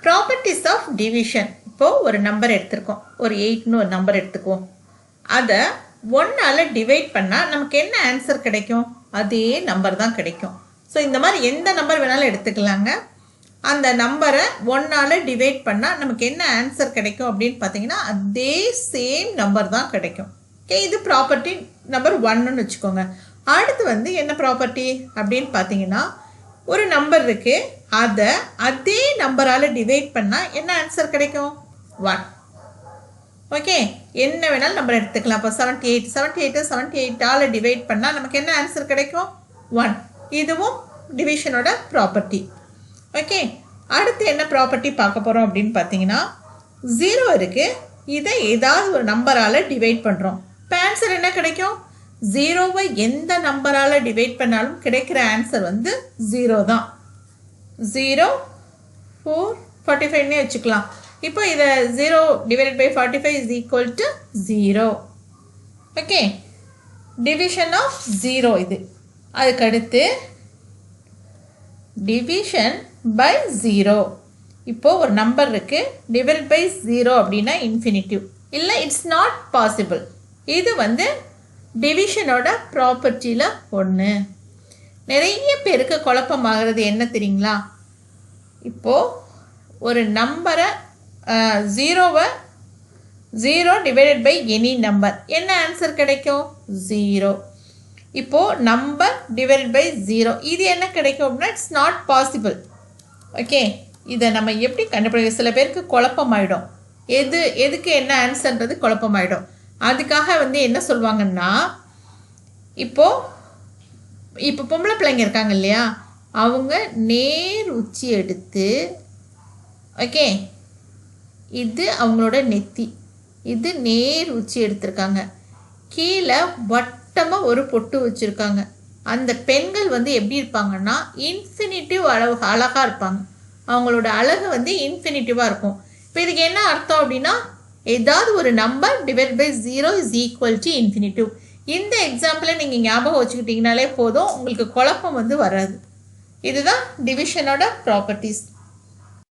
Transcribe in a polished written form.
Properties of division. இப்போது ஒரு number எடுத்துருக்கோம், ஒரு 8ன்னு ஒரு நம்பர் எடுத்துக்குவோம். அதை 1ஆல் டிவைட் பண்ணால் நமக்கு என்ன ஆன்சர் கிடைக்கும்? அதே நம்பர் தான் கிடைக்கும். ஸோ இந்த மாதிரி எந்த நம்பர் வேணாலும் எடுத்துக்கலாங்க. அந்த நம்பரை 1ஆல் டிவைட் பண்ணால் நமக்கு என்ன ஆன்சர் கிடைக்கும் அப்படின்னு பார்த்தீங்கன்னா அதே சேம் நம்பர் தான் கிடைக்கும். ஓகே, இது ப்ராப்பர்ட்டி நம்பர் 1ன்னு வச்சுக்கோங்க. அடுத்து வந்து என்ன ப்ராப்பர்ட்டி அப்படின்னு பார்த்தீங்கன்னா, ஒரு நம்பர் இருக்குது, அதை அதே நம்பரால் டிவைட் பண்ணால் என்ன ஆன்சர் கிடைக்கும்? 1. ஓகே, என்ன வேணாலும் நம்பர் எடுத்துக்கலாம். இப்போ 78 78ஆல் டிவைட் பண்ணால் நமக்கு என்ன ஆன்சர் கிடைக்கும்? 1. இதுவும் டிவிஷனோட ப்ராப்பர்ட்டி. ஓகே, அடுத்து என்ன ப்ராப்பர்ட்டி பார்க்க போகிறோம் அப்படின்னு பார்த்தீங்கன்னா, 0 இருக்குது, இதை ஏதாவது ஒரு நம்பரால் டிவைட் பண்ணுறோம். இப்போ ஆன்சர் என்ன கிடைக்கும்? 0வை எந்த நம்பரால் டிவைட் பண்ணாலும் கிடைக்கிற ஆன்சர் வந்து 0 தான். 0 4 45ன்னு வச்சுக்கலாம். இப்போ இதை 0 divided by 45 is equal to 0. Okay, division of 0 இது. அதுக்கடுத்து டிவிஷன் பை 0. இப்போது ஒரு நம்பர் இருக்குது, டிவைடட் பை 0 அப்படின்னா இன்ஃபினிட்டிவ் இல்லை, இட்ஸ் நாட் பாசிபிள். இது வந்து டிவிஷனோட ப்ராப்பர்ட்டியில் ஒன்று. நிறைய பேருக்கு குழப்பமாகிறது என்ன தெரியுங்களா? இப்போது ஒரு நம்பரை 0 டிவைடட் பை எனி நம்பர் என்ன ஆன்சர் கிடைக்கும்? 0. இப்போது நம்பர் டிவைடட் பை 0 இது என்ன கிடைக்கும் அப்படின்னா இட்ஸ் நாட் பாசிபிள். ஓகே, இதை நம்ம எப்படி கண்டுபிடிக்க? சில பேருக்கு குழப்பமாயிடும், எதுக்கு என்ன ஆன்சர்ன்றது குழப்பமாயிடும். அதுக்காக வந்து என்ன சொல்லுவாங்கன்னா, இப்போ பொம்பளை பிள்ளைங்க இருக்காங்க இல்லையா, அவங்க நேர் உச்சி எடுத்து, ஓகே, இது அவங்களோட நெத்தி, இது நேர் உச்சி எடுத்திருக்காங்க, கீழே வட்டமாக ஒரு பொட்டு வச்சுருக்காங்க. அந்த பெண்கள் வந்து எப்படி இருப்பாங்கன்னா இன்ஃபினிட்டிவ் அழகாக இருப்பாங்க. அவங்களோட அழகு வந்து இன்ஃபினிட்டிவாக இருக்கும். இப்போ இதுக்கு என்ன அர்த்தம் அப்படின்னா, ஏதாவது ஒரு number divide by 0 is equal to infinitive. இந்த எக்ஸாம்பிளை நீங்கள் ஞாபகம் வச்சுக்கிட்டிங்கனாலே போதும், உங்களுக்கு குழப்பம் வந்து வராது. இதுதான் டிவிஷனோட ப்ராப்பர்ட்டிஸ்.